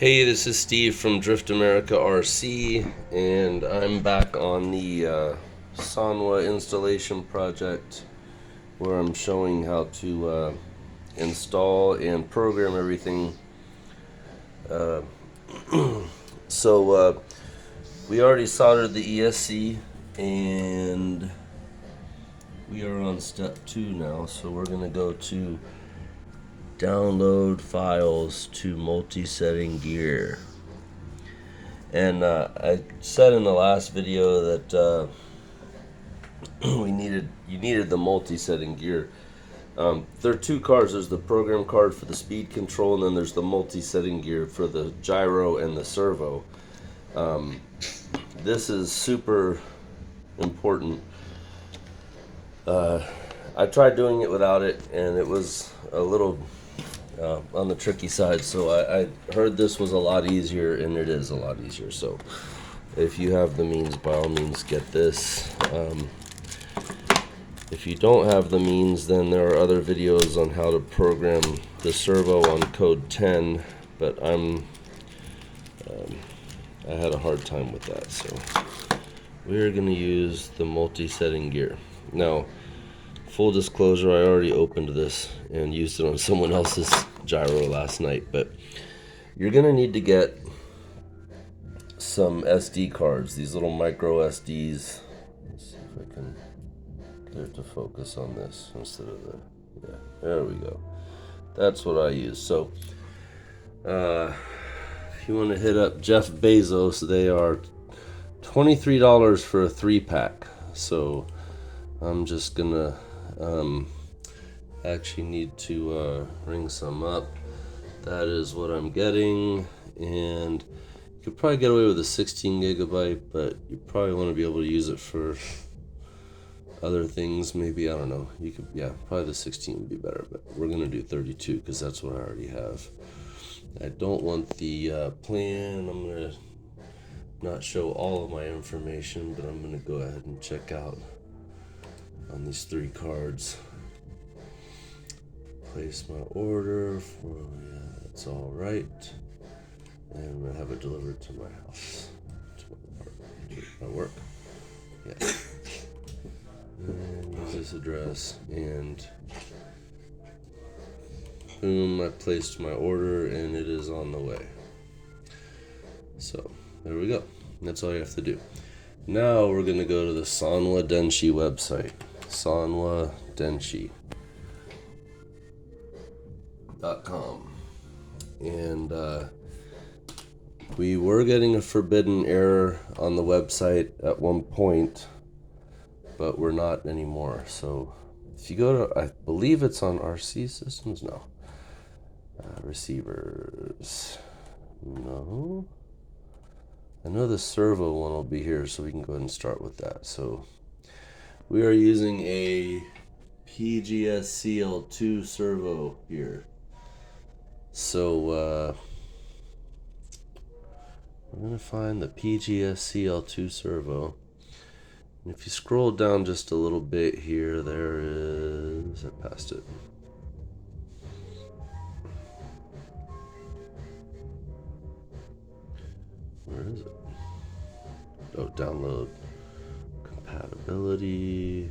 Hey, this is Steve from Drift America RC, and I'm back on the Sanwa installation project where I'm showing how to install and program everything. So we already soldered the ESC, and we are on step 2 now, so we're going to go to download files to multi-setting gear. And I said in the last video that you needed the multi-setting gear. There are two cards. There's the program card for the speed control, and then there's the multi-setting gear for the gyro and the servo. This is super important. I tried doing it without it, and it was a little on the tricky side, so I heard this was a lot easier, and it is a lot easier. So if you have the means, by all means get this. If you don't have the means, then there are other videos on how to program the servo on code 10, but I had a hard time with that, so we're going to use the multi-setting gear. Now, full disclosure, I already opened this and used it on someone else's gyro last night, but you're going to need to get some SD cards, these little micro SDs. Let's see if I can get it to focus on this instead of yeah, there we go. That's what I use. So if you want to hit up Jeff Bezos, they are $23 for a 3-pack. So I'm just gonna actually need to ring some up. That is what I'm getting, and you could probably get away with a 16 gigabyte, but you probably want to be able to use it for other things. Maybe, I don't know, you could, yeah, probably the 16 would be better, but we're gonna do 32 because that's what I already have. I don't want the plan. I'm gonna not show all of my information, but I'm gonna go ahead and check out on these 3 cards. Place my order for, yeah, that's all right, and I'm gonna have it delivered to my house, to my work. Yeah. And use this address, and boom, I placed my order and it is on the way. So there we go. That's all you have to do. Now we're gonna go to the Sanwa Denshi website. Sanwa Denshi.com, and we were getting a forbidden error on the website at one point, but we're not anymore. So if you go to, I believe it's on RC systems, no, receivers, no, I know the servo one will be here, so we can go ahead and start with that. So we are using a PGS-CL2 servo here. So we're going to find the PGS-CL2 servo. And if you scroll down just a little bit here, there is, I passed it. Where is it? Oh, download compatibility.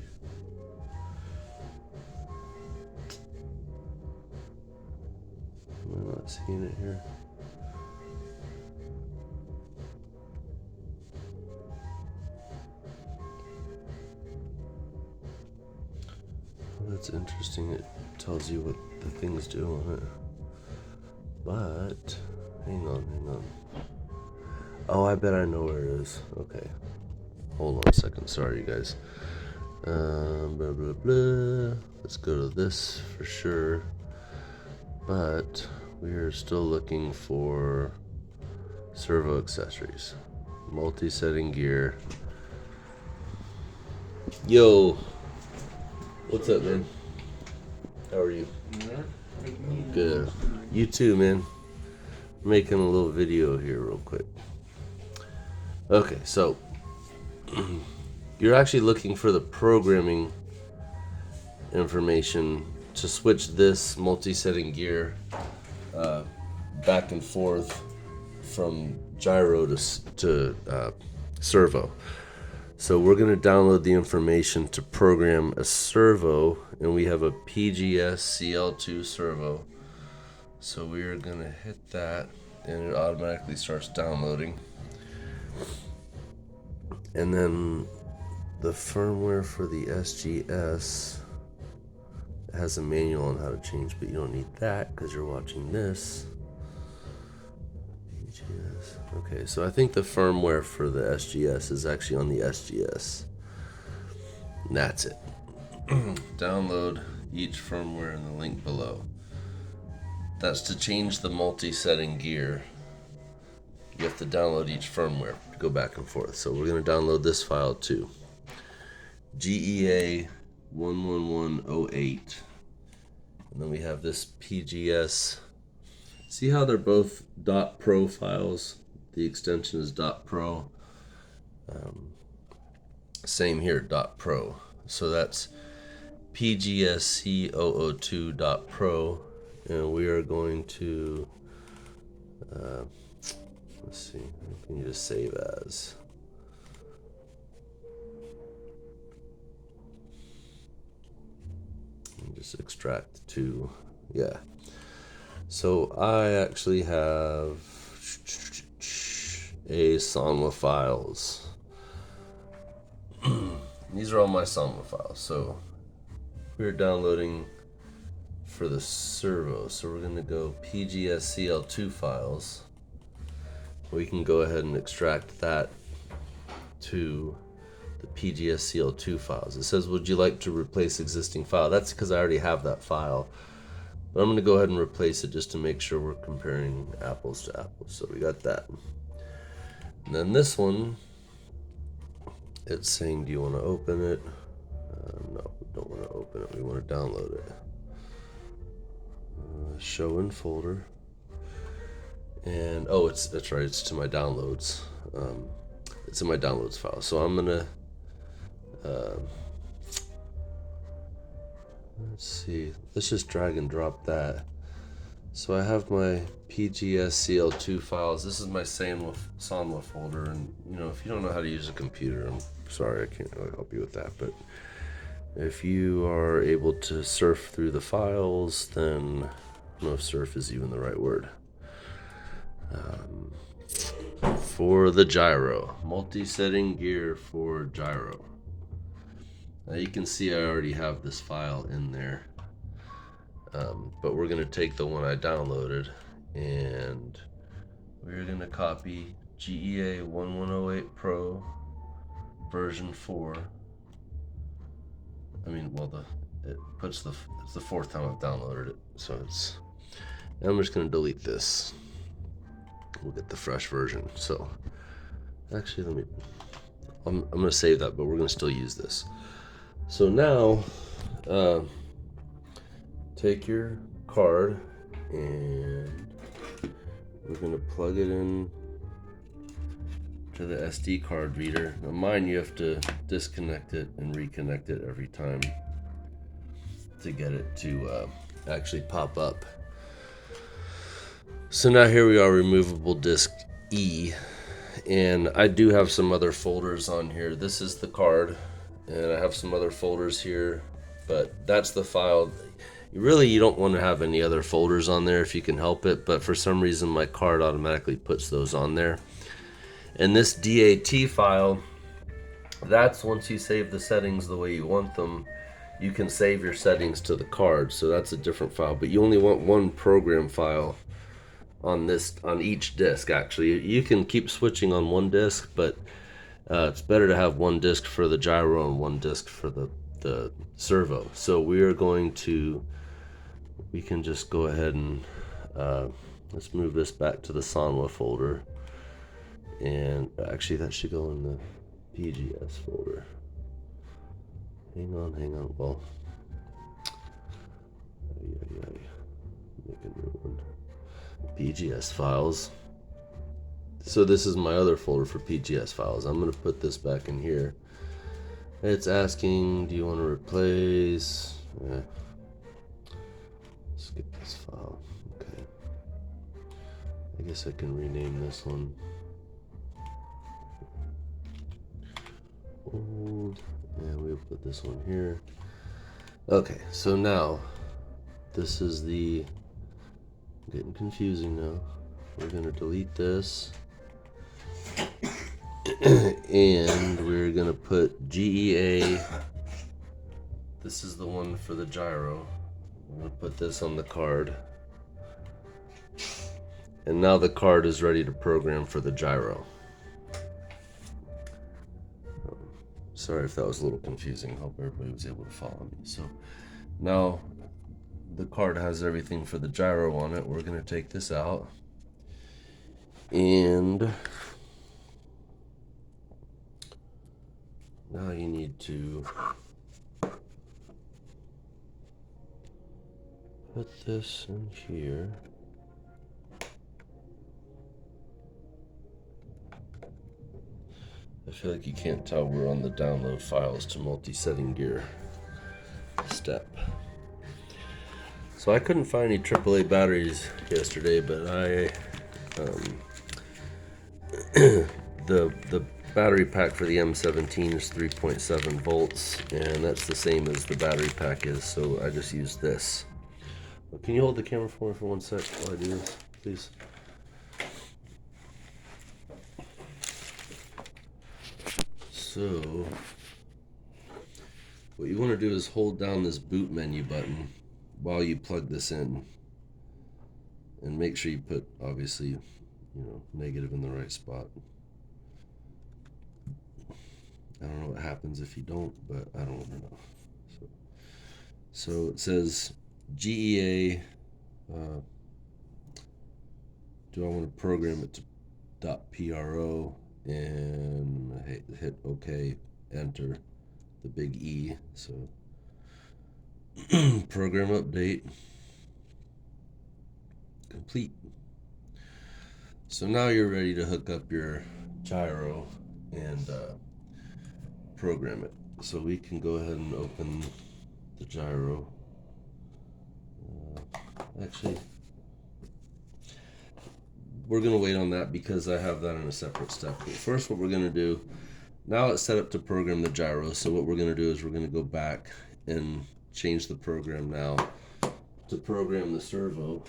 Am I not seeing it here? Well, that's interesting. It tells you what the things do on it. But hang on. Oh, I bet I know where it is. Okay. Hold on a second. Sorry, you guys. Blah, blah, blah. Let's go to this for sure. But we are still looking for servo accessories. Multi-setting gear. Yo. What's up, man? How are you? Good. You too, man. Making a little video here real quick. Okay, so you're actually looking for the programming information to switch this multi-setting gear back and forth from gyro to servo. So we're going to download the information to program a servo, and we have a PGS CL2 servo. So we're going to hit that, and it automatically starts downloading. And then the firmware for the SGS has a manual on how to change, but you don't need that because you're watching this. PGS. Okay, so I think the firmware for the SGS is actually on the SGS. And that's it. Download each firmware in the link below. That's to change the multi-setting gear. You have to download each firmware to go back and forth. So we're going to download this file too. GEA 11108. And then we have this PGS. See how they're both .pro files? The extension is .pro. Same here, .pro. So that's PGSC002.pro. And we are going to, let's see, what can you just save as? And just extract to, yeah. So I actually have a Sanwa files. These are all my Sanwa files. So we're downloading for the servo. So we're going to go PGSCL2 files. We can go ahead and extract that to the PGSCL2 files. It says, would you like to replace existing file? That's because I already have that file. But I'm going to go ahead and replace it just to make sure we're comparing apples to apples. So we got that. And then this one, it's saying, do you want to open it? No, we don't want to open it. We want to download it. Show in folder. And, oh, that's right. It's to my downloads. It's in my downloads file. So I'm going to, let's see. Let's just drag and drop that. So I have my PGSCL2 files. This is my Sanwa folder. And, you know, if you don't know how to use a computer, I'm sorry, I can't really help you with that. But if you are able to surf through the files, then I don't know if surf is even the right word. For the gyro, multi-setting gear for gyro. Now you can see I already have this file in there, but we're going to take the one I downloaded and we're going to copy GEA 1108 Pro version 4. I mean, well, it's the fourth time I've downloaded it, so it's. And I'm just going to delete this. We'll get the fresh version. So actually, I'm going to save that, but we're going to still use this. So now, take your card and we're going to plug it in to the SD card reader. Now mine, you have to disconnect it and reconnect it every time to get it to actually pop up. So now here we are, removable disk E, and I do have some other folders on here. This is the card, and I have some other folders here, but that's the file. You don't want to have any other folders on there if you can help it, but for some reason my card automatically puts those on there. And this DAT file, that's once you save the settings the way you want them, you can save your settings to the card, so that's a different file, but you only want one program file on each disk. Actually, you can keep switching on one disk, but it's better to have one disk for the gyro and one disk for the servo. So we can just go ahead and let's move this back to the Sanwa folder, and actually that should go in the PGS folder. Hang on, well, make a new one. PGS files. So this is my other folder for PGS files. I'm going to put this back in here. It's asking, do you want to replace? Let's get this file. Okay. I guess I can rename this one old, and we'll put this one here. Okay, so now this is the, getting confusing now. We're gonna delete this and we're gonna put GEA. This is the one for the gyro. I'm gonna put this on the card. And now the card is ready to program for the gyro. Sorry if that was a little confusing. Hope everybody was able to follow me. So now the card has everything for the gyro on it. We're gonna take this out. And now you need to put this in here. I feel like you can't tell we're on the download files to multi-setting gear step. So I couldn't find any AAA batteries yesterday, but the battery pack for the M17 is 3.7 volts, and that's the same as the battery pack is, so I just used this. Can you hold the camera for me for 1 sec while I do this, please? So what you want to do is hold down this boot menu button while you plug this in, and make sure you put, obviously, negative in the right spot. I don't know what happens if you don't, but I don't want to know. So it says GEA. Do I want to program it to .pro, and hit OK, enter, the big E. So program update complete. So now you're ready to hook up your gyro and program it. So we can go ahead and open the gyro. Actually, we're going to wait on that because I have that in a separate step. But first, what we're going to do, now it's set up to program the gyro. So what we're going to do is we're going to go back and change the program now to program the servo.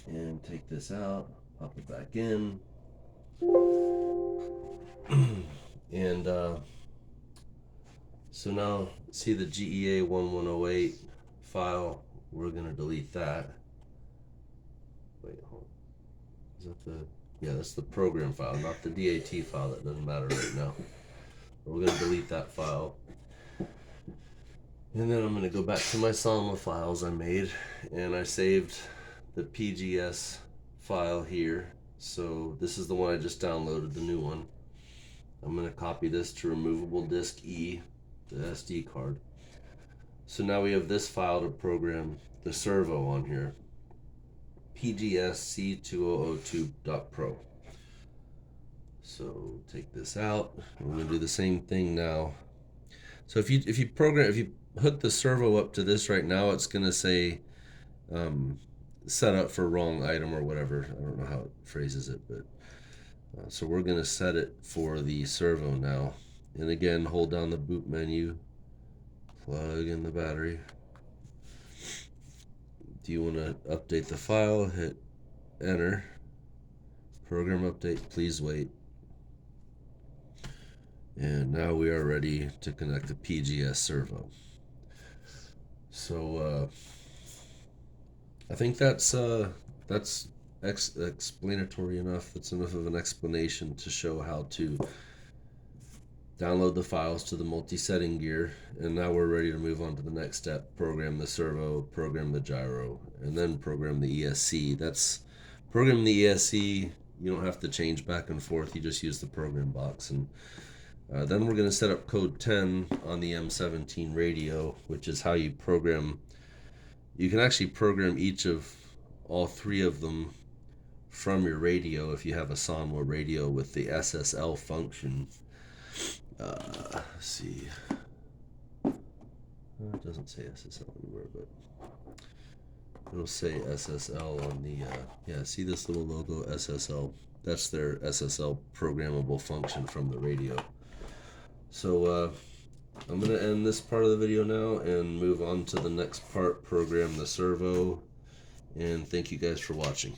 And take this out, pop it back in. And so now, see the GEA 1108 file, we're going to delete that. Wait, hold on. Is that the, yeah, that's the program file, not the DAT file. That doesn't matter right now. We're going to delete that file. And then I'm going to go back to my Sanwa files I made, and I saved the PGS file here. So this is the one I just downloaded, the new one. I'm going to copy this to removable disk E, the SD card. So now we have this file to program the servo on here, pgsc2002.pro. So take this out. We're going to do the same thing now. So if you hook the servo up to this right now, it's going to say set up for wrong item or whatever. I don't know how it phrases it, but so we're going to set it for the servo now. And again, hold down the boot menu, plug in the battery. Do you want to update the file? Hit enter. Program update, please wait. And now we are ready to connect the PGS servo. So I think that's explanatory enough. That's enough of an explanation to show how to download the files to the multi-setting gear. And now we're ready to move on to the next step: program the servo, program the gyro, and then program the ESC. That's program the ESC. You don't have to change back and forth. You just use the program box. And then we're going to set up code 10 on the M17 radio, which is how you program. You can actually program all three of them from your radio if you have a Sanwa radio with the SSL function. Let's see. It doesn't say SSL anywhere, but It'll say SSL on the, yeah, see this little logo, SSL? That's their SSL programmable function from the radio. So I'm going to end this part of the video now and move on to the next part, program the servo. And thank you guys for watching.